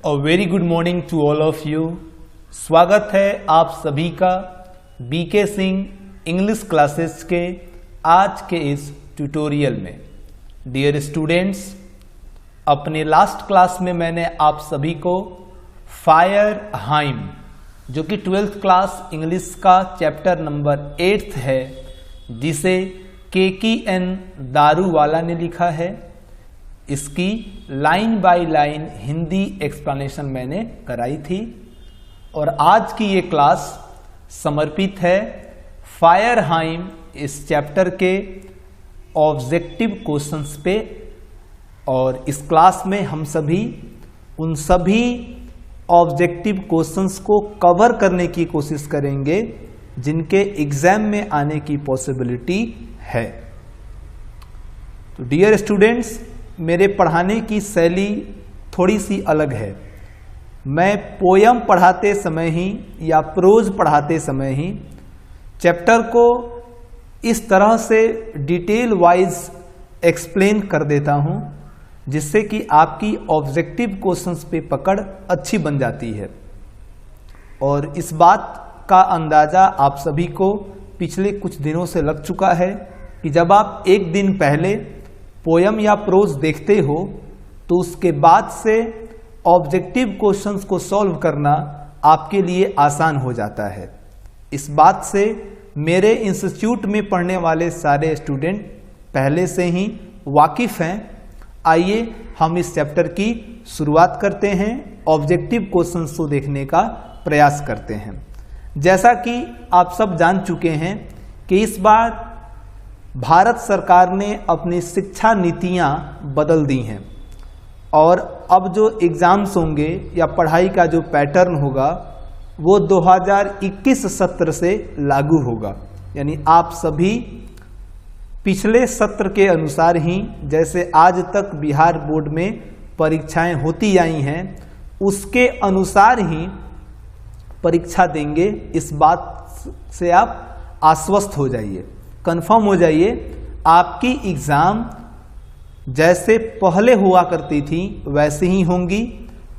A very good morning to all of you. स्वागत है आप सभी का बीके सिंह इंग्लिश क्लासेस के आज के इस ट्यूटोरियल में। डियर स्टूडेंट्स, अपने लास्ट क्लास में मैंने आप सभी को फायरहाइम, जो कि 12th क्लास इंग्लिश का चैप्टर नंबर 8 है, जिसे KKN दारूवाला ने लिखा है, इसकी line by line Hindi explanation मैंने कराई थी। और आज की ये क्लास समर्पित है फायरहाइम इस चैप्टर के ऑब्जेक्टिव क्वेश्चंस पे। और इस क्लास में हम सभी उन सभी ऑब्जेक्टिव क्वेश्चंस को कवर करने की कोशिश करेंगे जिनके एग्जाम में आने की पॉसिबिलिटी है। तो डियर स्टूडेंट्स, मेरे पढ़ाने की शैली थोड़ी सी अलग है। मैं पोयम पढ़ाते समय ही या प्रोज पढ़ाते समय ही चैप्टर को इस तरह से डिटेल वाइज एक्सप्लेन कर देता हूं, जिससे कि आपकी ऑब्जेक्टिव क्वेश्चंस पे पकड़ अच्छी बन जाती है। और इस बात का अंदाज़ा आप सभी को पिछले कुछ दिनों से लग चुका है कि जब आप एक दिन पहले पोयम या प्रोज देखते हो तो उसके बाद से ऑब्जेक्टिव क्वेश्चंस को सॉल्व करना आपके लिए आसान हो जाता है। इस बात से मेरे इंस्टीट्यूट में पढ़ने वाले सारे स्टूडेंट पहले से ही वाकिफ़ हैं। आइए हम इस चैप्टर की शुरुआत करते हैं, ऑब्जेक्टिव क्वेश्चंस को देखने का प्रयास करते हैं। जैसा कि आप सब जान चुके हैं कि इस बार भारत सरकार ने अपनी शिक्षा नीतियां बदल दी हैं और अब जो एग्ज़ाम्स होंगे या पढ़ाई का जो पैटर्न होगा वो 2021 सत्र से लागू होगा। यानी आप सभी पिछले सत्र के अनुसार ही जैसे आज तक बिहार बोर्ड में परीक्षाएं होती आई हैं, उसके अनुसार ही परीक्षा देंगे। इस बात से आप आश्वस्त हो जाइए, कंफर्म हो जाइए। आपकी एग्ज़ाम जैसे पहले हुआ करती थी वैसे ही होंगी।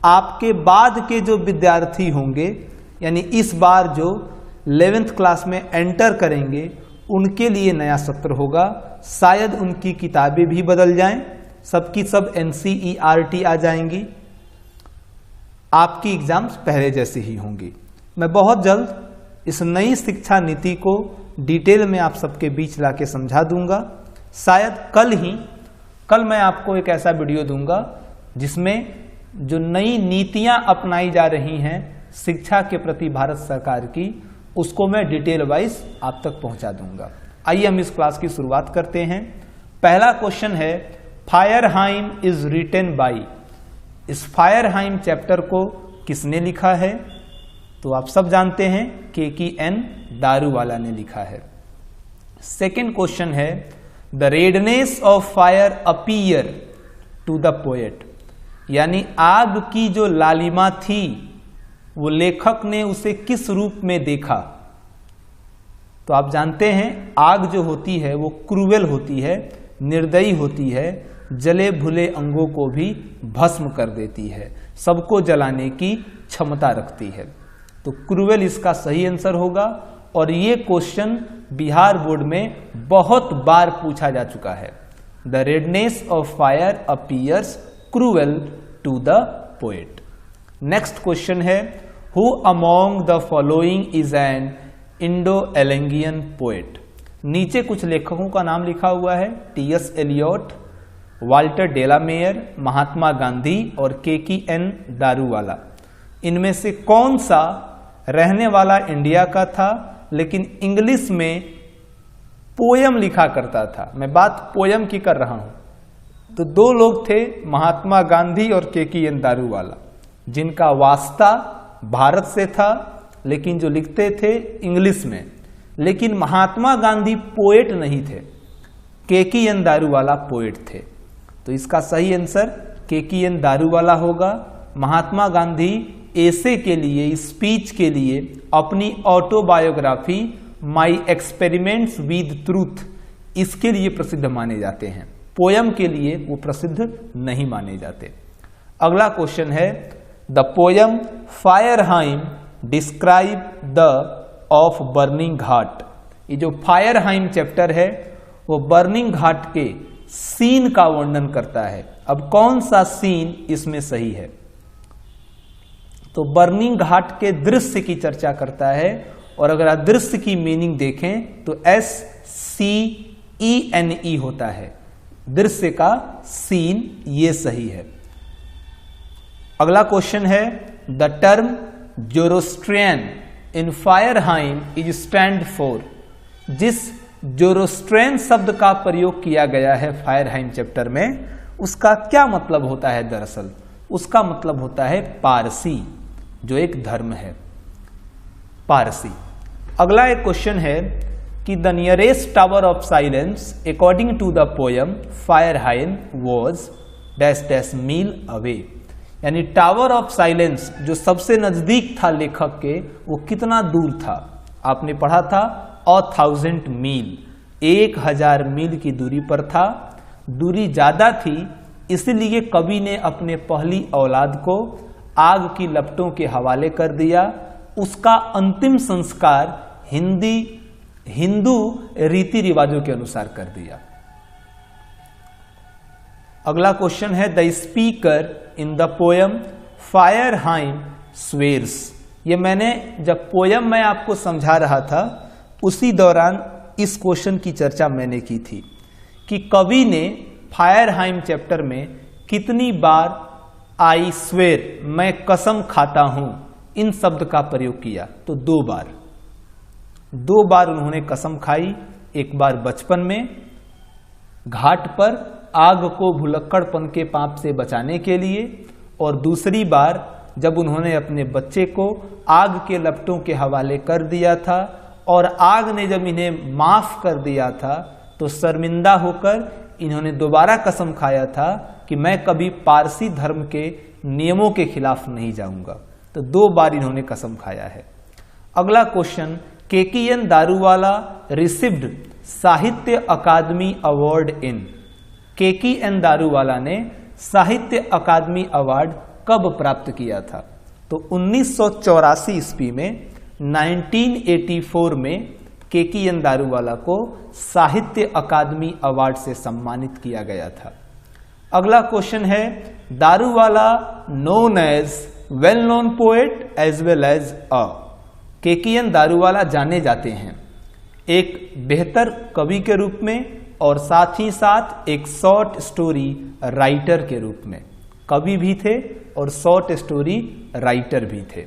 आपके बाद के जो विद्यार्थी होंगे, यानी इस बार जो 11th क्लास में एंटर करेंगे, उनके लिए नया सत्र होगा। शायद उनकी किताबें भी बदल जाएं, सबकी सब NCERT आ जाएंगी। आपकी एग्ज़ाम्स पहले जैसे ही होंगी। मैं बहुत जल्द इस नई शिक्षा नीति को डिटेल में आप सबके बीच लाके समझा दूंगा। शायद कल मैं आपको एक ऐसा वीडियो दूंगा जिसमें जो नई नीतियां अपनाई जा रही हैं शिक्षा के प्रति भारत सरकार की, उसको मैं डिटेल वाइज आप तक पहुंचा दूंगा। आइए हम इस क्लास की शुरुआत करते हैं। पहला क्वेश्चन है, फायरहाइम इज रिटन बाय। इस फायरहाइम चैप्टर को किसने लिखा है? तो आप सब जानते हैं KKN दारूवाला ने लिखा है। सेकेंड क्वेश्चन है, the redness of fire appear to the poet. यानी आग की जो लालिमा थी वो लेखक ने उसे किस रूप में देखा? तो आप जानते हैं आग जो होती है वो क्रूएल होती है, निर्दयी होती है, जले भुले अंगों को भी भस्म कर देती है, सबको जलाने की क्षमता रखती है। तो क्रूएल इसका सही आंसर होगा। और ये क्वेश्चन बिहार बोर्ड में बहुत बार पूछा जा चुका है। The redness of fire appears cruel to the poet. Next question है, who among the following is an Indo Anglian poet. नीचे कुछ लेखकों का नाम लिखा हुआ है, TS Eliot, Walter de la Mare, Mahatma Gandhi और KKN दारूवाला। इनमें से कौन सा रहने वाला इंडिया का था लेकिन इंग्लिश में पोयम लिखा करता था? मैं बात पोयम की कर रहा हूं। तो दो लोग थे, महात्मा गांधी और KKN दारूवाला, जिनका वास्ता भारत से था लेकिन जो लिखते थे इंग्लिश में। लेकिन महात्मा गांधी पोएट नहीं थे, KKN दारूवाला पोएट थे। तो इसका सही आंसर KKN दारूवाला होगा। महात्मा गांधी ऐसे के लिए, स्पीच के लिए अपनी autobiography my experiments with truth, इसके लिए प्रसिद्ध माने जाते हैं। पोयम के लिए वो प्रसिद्ध नहीं माने जाते। अगला क्वेश्चन है, the poem fire hymn describe the of burning ghat. ये जो फायरहाइम चैप्टर है वो बर्निंग घाट के सीन का वर्णन करता है। अब कौन सा सीन इसमें सही है? तो बर्निंग घाट के दृश्य की चर्चा करता है, और अगर आप दृश्य की मीनिंग देखें तो SCENE होता है, दृश्य का सीन, ये सही है। अगला क्वेश्चन है the term Zoroastrian in fire hymn is stand for. जिस जोरोस्ट्रियन शब्द का प्रयोग किया गया है फायरहाइम चैप्टर में, उसका क्या मतलब होता है? दरअसल उसका मतलब होता है पारसी, जो एक धर्म है, पारसी। अगला एक क्वेश्चन है कि the nearest tower of silence according to the poem fire hymn was dash dash mile away. यानी टावर ऑफ साइलेंस जो सबसे नजदीक था लेखक के, वो कितना दूर था? आपने पढ़ा था 1000 मील, 1000 मील की दूरी पर था। दूरी ज्यादा थी, इसलिए कवि ने अपने पहली औलाद को आग की लपटों के हवाले कर दिया। उसका अंतिम संस्कार हिंदू रीति रिवाजों के अनुसार कर दिया। अगला क्वेश्चन है the speaker in the poem fire hymn swears. ये मैंने जब पोयम में आपको समझा रहा था उसी दौरान इस क्वेश्चन की चर्चा मैंने की थी कि कवि ने फायरहाइम चैप्टर में कितनी बार आई स्वेर, मैं कसम खाता हूं, इन शब्द का प्रयोग किया। तो 2 बार उन्होंने कसम खाई। एक बार बचपन में घाट पर आग को भुलक्कड़पन के पाप से बचाने के लिए, और दूसरी बार जब उन्होंने अपने बच्चे को आग के लपटों के हवाले कर दिया था, और आग ने जब इन्हें माफ कर दिया था तो शर्मिंदा होकर इन्होंने दोबारा कसम खाया था कि मैं कभी पारसी धर्म के नियमों के खिलाफ नहीं जाऊंगा। तो 2 बार इन्होंने कसम खाया है। अगला क्वेश्चन, केकीएन दारूवाला रिसीव्ड साहित्य अकादमी अवार्ड इन। केकीएन दारूवाला ने साहित्य अकादमी अवार्ड कब प्राप्त किया था? तो 1984 ईस्वी में, 1984 में केकीएन दारूवाला को साहित्य अकादमी अवार्ड से सम्मानित किया गया था। अगला क्वेश्चन है Daruwalla known as well known poet as well as a. Keki N Daruwalla जाने जाते हैं एक बेहतर कवि के रूप में और साथ ही साथ एक शॉर्ट स्टोरी राइटर के रूप में। कवि भी थे और शॉर्ट स्टोरी राइटर भी थे।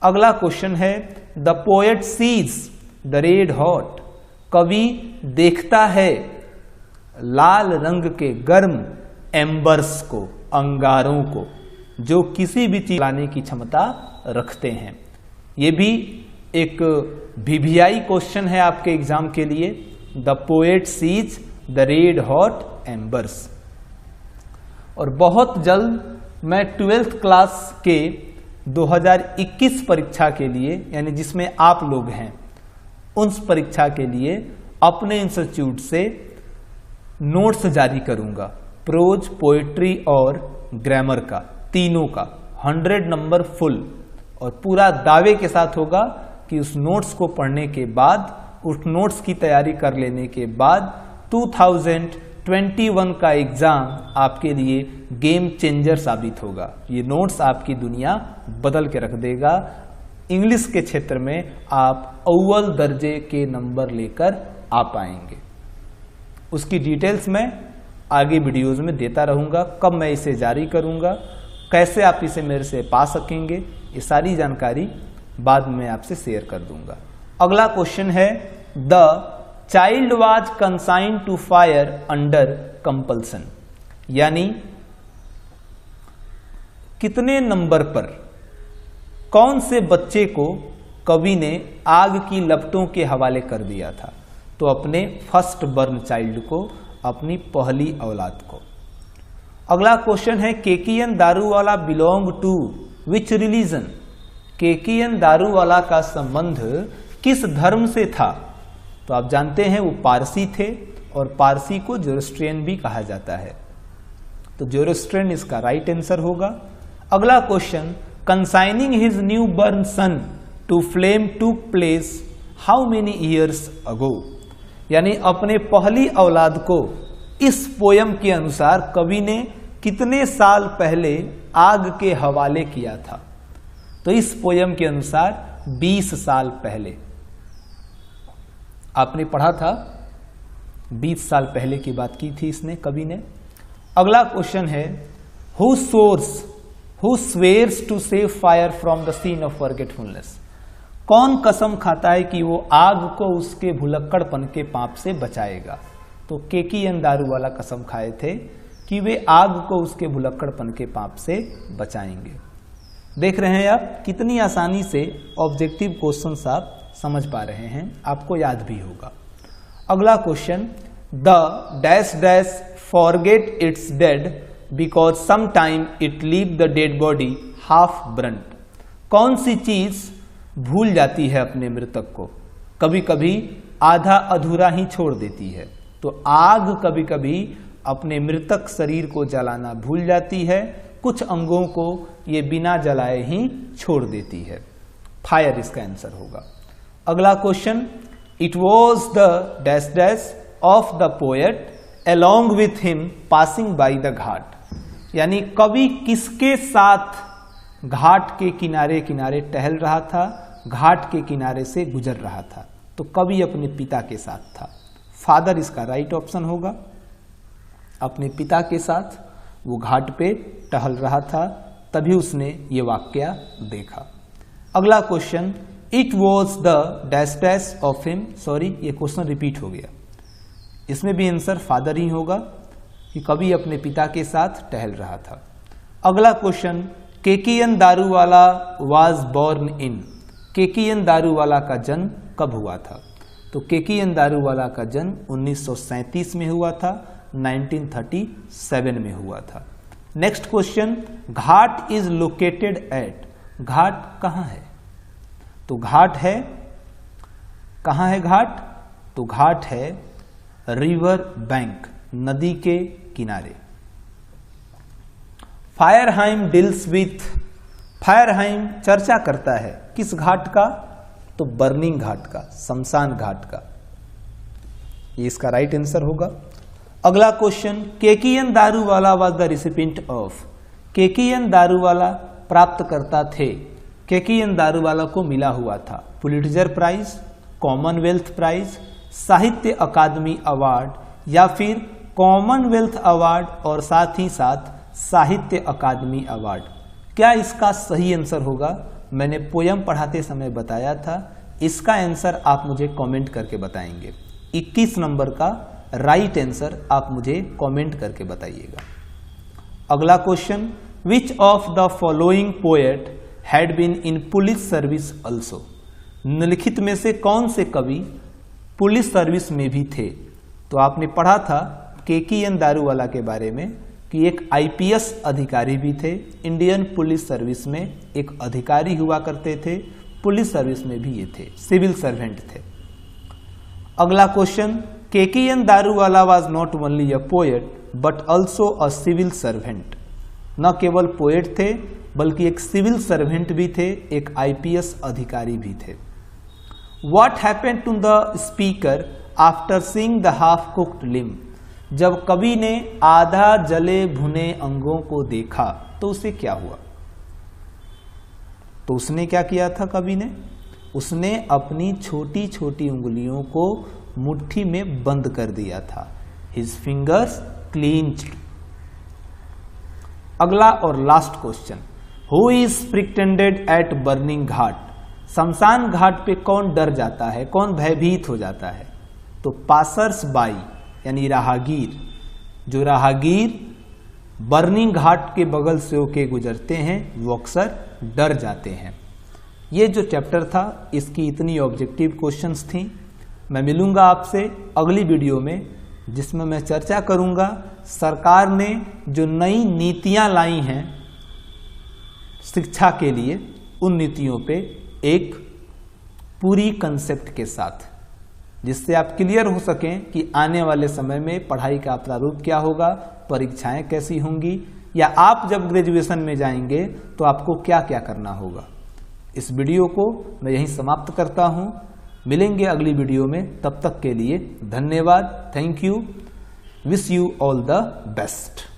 अगला क्वेश्चन है the poet sees the red hot. कवि देखता है लाल रंग के गर्म एम्बर्स को, अंगारों को, जो किसी भी चीज लाने की क्षमता रखते हैं। ये भी एक VVI क्वेश्चन है आपके एग्जाम के लिए। The poet sees the red hot embers. और बहुत जल्द मैं 12th क्लास के 2021 परीक्षा के लिए, यानी जिसमें आप लोग हैं, उस परीक्षा के लिए अपने इंस्टीट्यूट से नोट्स जारी करूंगा, प्रोज, पोएट्री और ग्रामर का, तीनों का 100 नंबर फुल। और पूरा दावे के साथ होगा कि उस नोट्स को पढ़ने के बाद, उस नोट्स की तैयारी कर लेने के बाद 2021 का एग्जाम आपके लिए गेम चेंजर साबित होगा। ये नोट्स आपकी दुनिया बदल के रख देगा। इंग्लिश के क्षेत्र में आप अव्वल दर्जे के नंबर लेकर आ पाएंगे। उसकी डिटेल्स मैं आगे वीडियोज में देता रहूंगा। कब मैं इसे जारी करूंगा, कैसे आप इसे मेरे से पा सकेंगे, ये सारी जानकारी बाद में आपसे शेयर कर दूंगा। अगला क्वेश्चन है the child was consigned to fire under compulsion. यानी कितने नंबर पर कौन से बच्चे को कवि ने आग की लपटों के हवाले कर दिया था? तो अपने फर्स्ट बर्न चाइल्ड को, अपनी पहली औलाद को। अगला क्वेश्चन है Keki N Daruwalla belong to which religion. Keki N Daruwalla का संबंध किस धर्म से था? तो आप जानते हैं वो पारसी थे, और पारसी को जोरोस्ट्रियन भी कहा जाता है। तो जोरोस्ट्रियन इसका राइट आंसर होगा। अगला question consigning his newborn son to flame took place how many years ago, यानी अपने पहली औलाद को इस पोयम के अनुसार कवि ने कितने साल पहले आग के हवाले किया था। तो इस पोयम के अनुसार 20 साल पहले। आपने पढ़ा था 20 साल पहले की बात की थी इसने, कवि ने। अगला क्वेश्चन है who swears to save fire from the scene of forgetfulness, कौन कसम खाता है कि वो आग को उसके भुलक्कड़पन के पाप से बचाएगा। तो केकीएन दारूवाला कसम खाए थे कि वे आग को उसके भुलक्कड़पन के पाप से बचाएंगे। देख रहे हैं आप कितनी आसानी से ऑब्जेक्टिव क्वेश्चंस आप समझ पा रहे हैं, आपको याद भी होगा। अगला question, the dash dash forget its dead because some time it leave the dead body half burnt, कौन सी चीज भूल जाती है अपने मृतक को, कभी कभी आधा अधूरा ही छोड़ देती है। तो आग कभी कभी अपने मृतक शरीर को जलाना भूल जाती है, कुछ अंगों को ये बिना जलाए ही छोड़ देती है। फायर इसका आंसर होगा। अगला question, it was the dash dash of the poet along with him passing by the ghat, यानी कवि किसके साथ घाट के किनारे किनारे टहल रहा था, घाट के किनारे से गुजर रहा था। तो कवि अपने पिता के साथ था। फादर इसका राइट ऑप्शन होगा। अपने पिता के साथ वो घाट पे टहल रहा था, तभी उसने ये वाक्य देखा। अगला question, it was the dash dash of him, sorry ये क्वेश्चन रिपीट हो गया, इसमें भी आंसर फादर ही होगा कि कवि अपने पिता के साथ टहल रहा था। अगला question, Keki N Daruwalla was born in, Keki N Daruwalla का जन्म कब हुआ था। तो केकीएन दारूवाला का जन्म 1937 में हुआ था, 1937 में हुआ था। Next question, ghat is located at, घाट कहाँ है। तो घाट है, कहाँ है घाट, तो घाट है रिवर बैंक, नदी के किनारे। फायरहाइम डील्स विथ, फायरहाइम चर्चा करता है किस घाट का, तो बर्निंग घाट का, शमशान घाट का। ये इसका राइट आंसर होगा। अगला question, Keki N Daruwalla was the recipient of, Keki N Daruwalla प्राप्त करता थे, केकीएन दारूवाला को मिला हुआ था पुलिट्जर प्राइज, कॉमनवेल्थ प्राइज, साहित्य अकादमी अवार्ड या फिर कॉमनवेल्थ अवार्ड और साथ ही साथ साहित्य अकादमी अवार्ड। क्या इसका सही आंसर होगा, मैंने पोयम पढ़ाते समय बताया था, इसका आंसर आप मुझे कमेंट करके बताएंगे। 21 नंबर का राइट आंसर आप मुझे कमेंट करके बताइएगा। अगला question, which of the following poet had been in police service also, निम्नलिखित में से कौन से कवि पुलिस सर्विस में भी थे। तो आपने पढ़ा था केकीएन दारूवाला के बारे में कि एक आईपीएस अधिकारी भी थे, इंडियन पुलिस सर्विस में एक अधिकारी हुआ करते थे, पुलिस सर्विस में भी ये थे, सिविल सर्वेंट थे। अगला question, Keki N Daruwalla was not only a poet but also a civil servant, न केवल पोएट थे बल्कि एक सिविल सर्वेंट भी थे, एक आईपीएस अधिकारी भी थे। What happened to the speaker after seeing the half cooked limb, जब कवि ने आधा जले भुने अंगों को देखा तो उसे क्या हुआ। तो उसने क्या किया था कवि ने, उसने अपनी छोटी छोटी उंगलियों को मुट्ठी में बंद कर दिया था, हिज फिंगर्स क्लींच्ड। अगला और last question, who is pretended at burning ghat, शमशान घाट पे कौन डर जाता है, कौन भयभीत हो जाता है। तो पासर्स बाई यानी राहगीर, जो राहगीर बर्निंग घाट के बगल से होके गुजरते हैं वो अक्सर डर जाते हैं। ये जो चैप्टर था इसकी इतनी ऑब्जेक्टिव क्वेश्चंस थी। मैं मिलूंगा आपसे अगली वीडियो में जिसमें मैं चर्चा करूंगा सरकार ने जो नई नीतियां लाई हैं शिक्षा के लिए, उन नीतियों पे एक पूरी कंसेप्ट के साथ, जिससे आप क्लियर हो सकें कि आने वाले समय में पढ़ाई का प्रारूप क्या होगा, परीक्षाएं कैसी होंगी, या आप जब ग्रेजुएशन में जाएंगे तो आपको क्या क्या करना होगा। इस वीडियो को मैं यहीं समाप्त करता हूं। मिलेंगे अगली वीडियो में, तब तक के लिए धन्यवाद। Thank you. Wish you all the best.